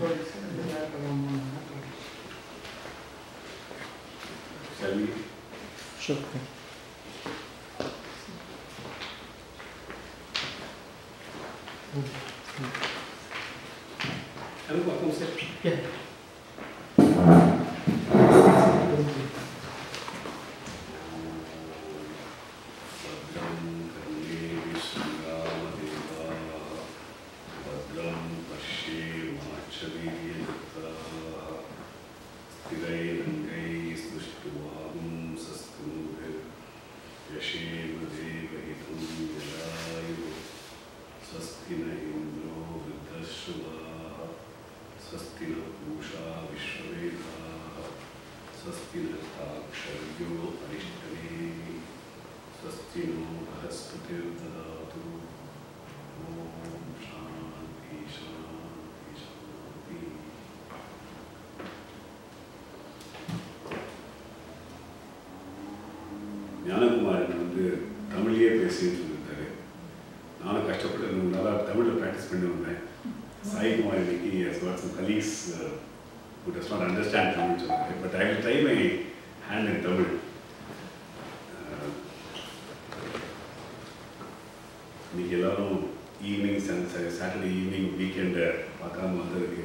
Shall we? Sure. Hello, welcome, sir. Yeah. Who does not understand Tamil, but I will try my hand in Tamil. இன்னைக்கு எல்லாரும் evening Saturday evening வீக்கெண்டை பார்க்காம வந்ததுக்கு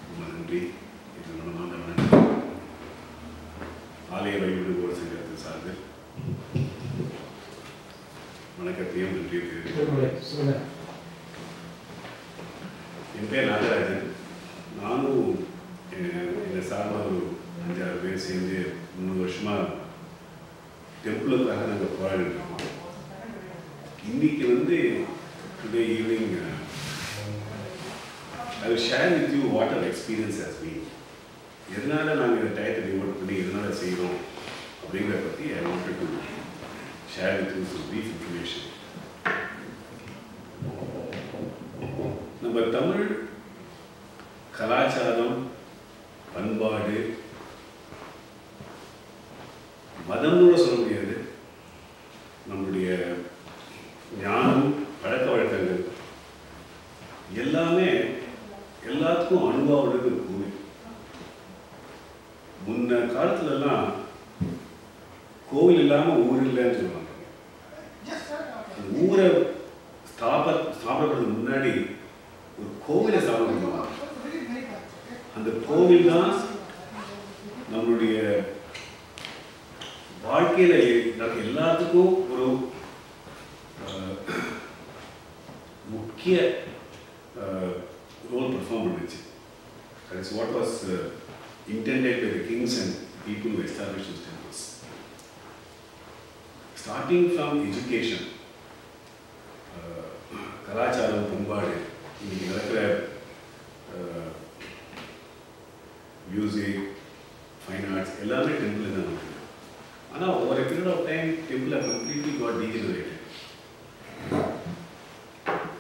ரொம்ப நன்றி. இது மனமார்ந்த நன்றி. ஆலய வழிபாடு சங்கத்தின் சார்பில் வணக்கத்தையும் நன்றி. என் பேர் நாகராஜன். நானும் என்னை சார்ந்த ஒரு 5-6 பேர் சேர்ந்து 3 வருஷமாக டெம்பிளுக்காக நாங்கள் போராடிட்டு இருக்கோம். இன்னைக்கு today evening I will share with you what our experience has been. எதனால நாங்கள் இந்த டயத்தை டிவோட் பண்ணி எதனால செய்கிறோம் அப்படிங்கிறத பற்றி I wanted to share with you some brief information. நம்ம தமிழ் கலாச்சாரம், பண்பாடு, மதம்னு கூட சொல்ல முடியாது, நம்முடைய ஞானம், பழக்க வழக்கங்கள் எல்லாமே எல்லாத்துக்கும் அனுபவம் கூறி. முன்ன காலத்துலலாம் கோவில் இல்லாமல் ஊர் இல்லைன்னு சொல்லுவாங்க. அந்த ஊரை ஸ்தாபனத்துக்கு முன்னாடி ஒரு கோவிலை ஸ்தாபனம் பண்ணுவாங்க. அந்த கோவில் தான் நம்மளுடைய வாழ்க்கையில் எல்லாத்துக்கும் ஒரு முக்கிய ரோல் பெர்ஃபார்ம் பண்ணுச்சு. That is what was intended by the kings and people who established these temples. Starting from education, கலாச்சாரம், பண்பாடு, இன்னைக்கு நடக்கிற மியூசிக், ஃபைன் ஆர்ட்ஸ் எல்லாமே டெம்பிள் தான் இருக்குது. ஆனால் over a period of time, temple have completely got degenerated.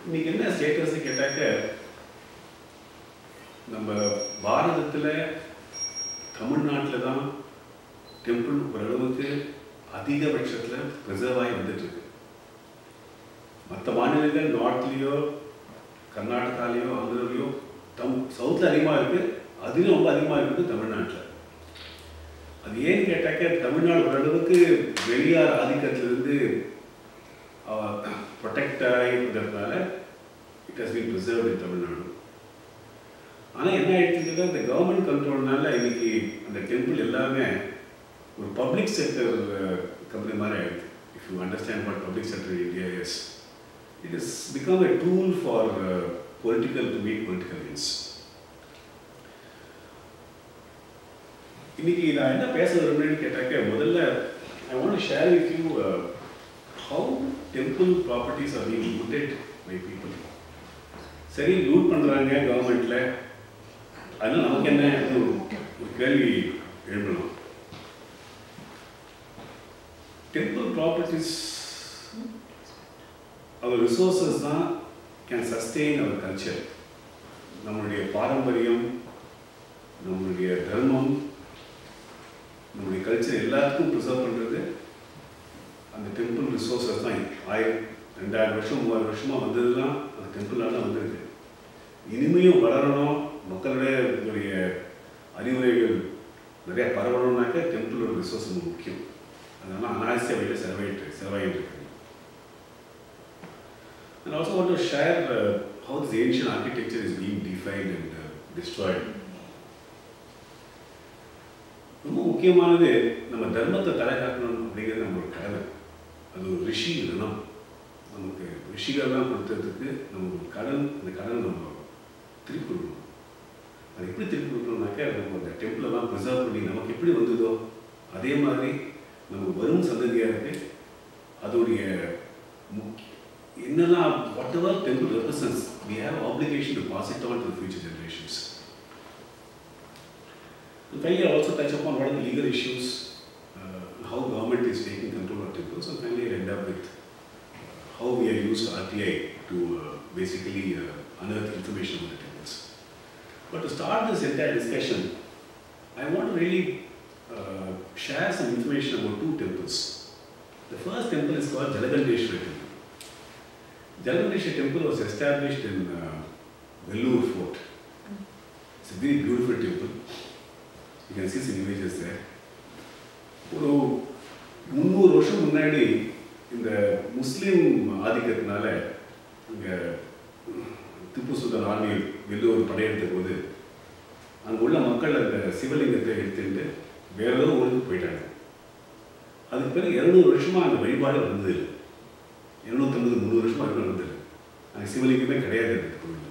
இன்னைக்கு என்ன ஸ்டேட்டஸ் கேட்டாக்க, நம்ம பாரதத்தில் தமிழ்நாட்டில் தான் டெம்பிள் ஓரளவுக்கு அதிகபட்சத்தில் ப்ரிசர்வ் ஆகி வந்துட்டுருக்கு. மற்ற மாநிலங்கள் நார்த்லேயோ கர்நாடகாலேயோ ஆந்திராலேயோ சவுத்தில் அதிகமாக இருக்குது, அதிலும் ரொம்ப அதிகமாக இருக்குது தமிழ்நாட்டில். அது ஏன்னு கேட்டாக்க, தமிழ்நாடு ஓரளவுக்கு வெளியார் ஆதிக்கத்திலிருந்து ப்ரொடெக்ட் ஆகிருக்கிறதுனால it has been preserved in Tamil Nadu. ஆனால் என்ன ஆகிடுச்சுன்னா, இந்த கவர்மெண்ட் கண்ட்ரோல்னால இன்னைக்கு அந்த டெம்பிள் எல்லாமே ஒரு பப்ளிக் செக்டர் கம்பெனி மாதிரி ஆகிடுது. If you understand what public sector in India is, it is become a tool for political to meet political means. இன்னைக்கு நான் என்ன பேச விரும்புறேன்னு கேட்டாக்க, முதல்ல I want to share with you how temple properties are being looted by people. சரி, loot பண்ணுறாங்க கவர்மெண்ட்டில், அதனால் நமக்கு என்ன ஒரு கேள்வி எழுப்பணும். டெம்பிள் ப்ராப்பர்ட்டிஸ், அவர் ரிசோர்ஸஸ் தான் கேன் சஸ்டெயின் அவர் கல்ச்சர். நம்மளுடைய பாரம்பரியம், நம்மளுடைய தர்மம், நம்முடைய கல்ச்சர் எல்லாத்துக்கும் ப்ரிசர்வ் பண்ணுறது அந்த டெம்பிள் ரிசோர்ஸஸ் தான். 2000 வருஷம் 3000 வருஷமாக வந்ததுலாம் அந்த டெம்பிளால் தான் வந்திருக்கு. இனிமையும் வளரணும், மக்களுடைய way survive. And I also want to share how this ancient architecture is being defined and destroyed. ரொம்ப முக்கியமானது நம்ம தர்மத்தை தலை காக்கணும் அப்படிங்கிறது நம்மளோட கடமை. அது ஒரு ரிஷி ரிணம். நமக்கு ரிஷிகள்லாம் கொடுத்ததுக்கு நமக்கு ஒரு கடன், அந்த கடன் நம்ம திருப்பி கொடுக்கணும். அது எப்படி திருப்பி கொடுக்கணும்னாக்கா நம்ம அந்த டெம்பிளெல்லாம் ப்ரிசர்வ் பண்ணி நமக்கு எப்படி வந்ததோ அதே மாதிரி நமக்கு வரும் சந்ததியாருக்கு அதோடைய என்னெல்லாம் whatever temple represents, we have obligation to pass it on to the future generations. And finally, I also touch upon what are the legal issues, how government is taking control of temples, and finally I end up with how we are used RTI to basically unearth information on the temples. But to start this entire discussion, I want to really share some information about two temples. The first temple is called Jalagandeshwara temple. Jalagandeshwara temple was established in Vellore fort. It's a very beautiful temple. You can see some images there. ஒரு 300 வருஷம் முன்னாடி இந்த முஸ்லீம் ஆதிக்கத்தினால இங்கே Tipu Sultan army Vellur படையெடுத்த போது அங்கே உள்ள மக்கள் அந்த சிவலிங்கத்தை எடுத்துட்டு வேற ஏதோ ஊருக்கு போயிட்டாங்க. அதுக்கு பிறகு 200 வருஷமாக அந்த வழிபாடு வந்தது. 250-300 வருஷமாக அது வந்தது. அங்கே சிவலிங்கமே கிடையாது அந்த கோவில்.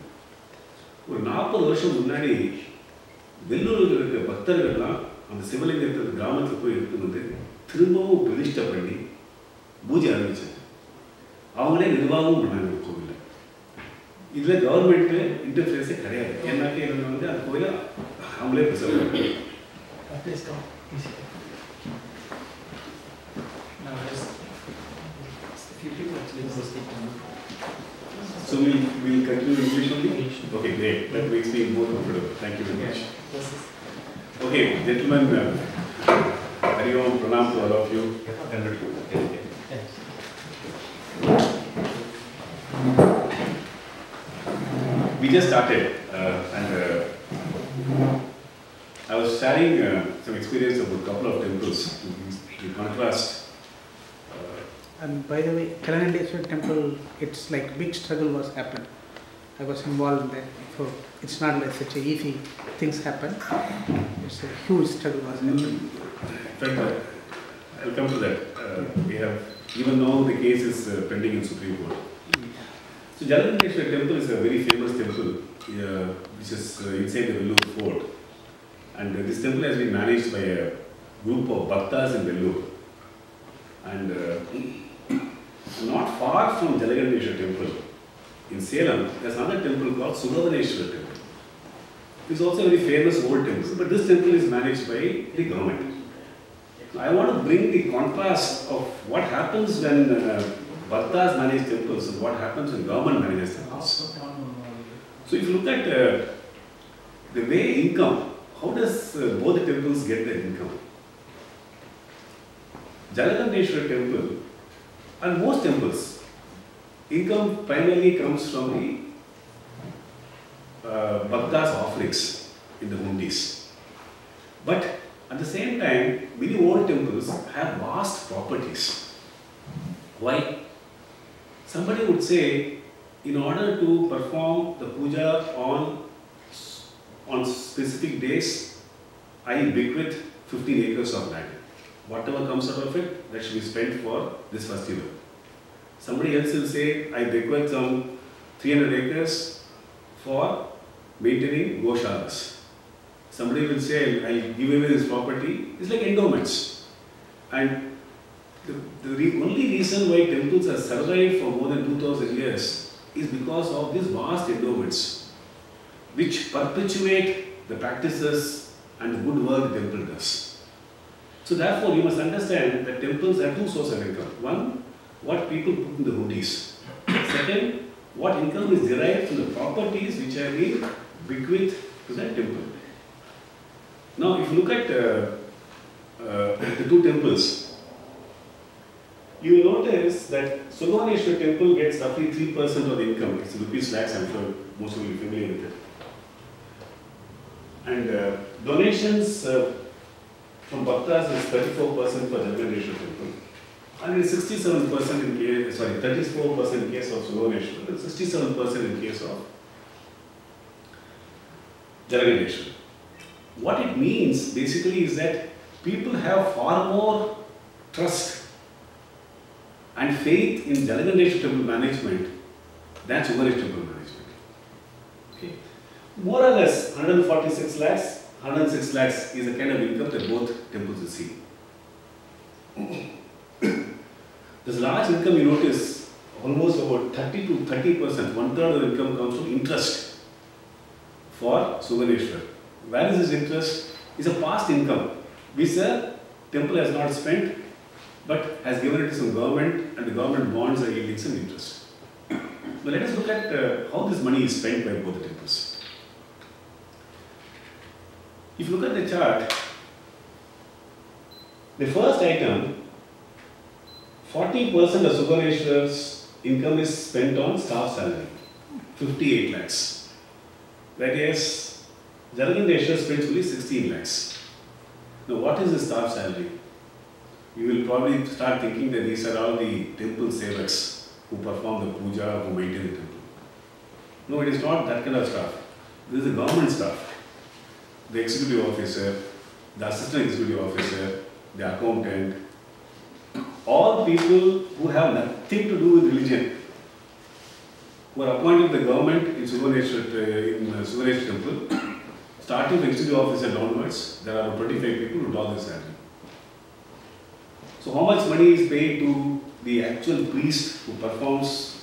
ஒரு 40 வருஷம் முன்னாடி வெள்ளூரில் இருக்கிற பக்தர்கள்லாம் அந்த சிவலிங்கத்தை கிராமத்துக்கு போய் எடுத்து வந்து திரும்பவும் பிரதிஷ்டை பண்ணி பூஜை ஆரம்பிச்சாங்க. அவங்களே நிர்வாகமும் பண்ணாங்க கோவிலில். இதில் கவர்மெண்ட்டு இன்டர்ஃபியரன்ஸே கிடையாது. ஏன்னாக்கா இவங்க வந்து அந்த கோயிலை அவங்களே ப்ரிசர்வ் பண்ணாங்க. So we'll continue English only? Okay, great. That makes me more comfortable. Thank you very much. Okay, gentlemen, Hari Om, Pranam to all of you. We just started and I was sharing some experience about a couple of temples to contrast. And by the way, Jalagandeshwara temple, it's like big struggle was happened. I was involved in that, so it's not like such a easy things happen. It's a huge struggle was happening. In fact, I'll come to that. We have, even now the case is pending in Supreme Court. So Jalagandeshwara temple is a very famous temple, which is inside the Vellore fort. And this temple has been managed by a group of bhaktas in Vellore. And not far from Jalagandeshwara temple, in Salem, there's another temple called Sunnyvale temple. It's also a very famous old temple, but this temple is managed by the government. I want to bring the contrast of what happens when bhaktas manage temples and what happens when government manages temples. So if you look at the way income, how does both the temples get their income? Jalagandeshwara temple and most temples, income primarily comes from the bhaktas offerings in the hundis. But at the same time, many old temples have vast properties. Why? Somebody would say, in order to perform the puja on specific days, I bequeath 15 acres of land. Whatever comes out of it, that should be spent for this festival. Somebody else will say, I bequeath some 300 acres for maintaining goshalas. Somebody will say, I'll give away this property. It's like endowments. And the only reason why temples have survived for more than 2000 years is because of these vast endowments, which perpetuate the practices and the good work the temple does. So therefore, you must understand that temples have two sources of income. One, what people put in the hundis. Second, what income is derived from the properties which have been bequeathed to that temple. Now, if you look at the two temples, you will notice that Sunnyvale temple gets roughly 3% of the income. It's rupees lakhs, I'm sure most of you are familiar with it. And donations from bhaktas is 34% for Jalagandeshwara temple. And it is 67% in case, 34% in case of Suvarneshwar, and 67% in case of Jalagandeshwar. What it means basically is that people have far more trust and faith in Jalagandeshwar temple management than Suvarneshwar temple management. Okay. More or less 146 lakhs, 106 lakhs is the kind of income that both temples receive. This large income, you notice, almost about 30 to 30%, one-third of the income comes from interest for Suvarneshwar. Where is this interest? It's a past income which the temple has not spent but has given it to some government, and the government bonds are yielding some interest. Now let us look at how this money is spent by both the temples. If you look at the chart, the first item, 40% of Suvarneshwar's income is spent on staff salary, 58 lakhs. Whereas Jalagandeshwar spends only 16 lakhs. Now what is the staff salary? You will probably start thinking that these are all the temple sevaks who perform the puja, who maintain the temple. No, it is not that kind of staff. This is the government staff. The executive officer, the assistant executive officer, the accountant, all people who have nothing to do with religion, who are appointed by the government in Suvarneshwar temple, starting from executive officer downwards, there are 25 people who draw this salary. So how much money is paid to the actual priest who performs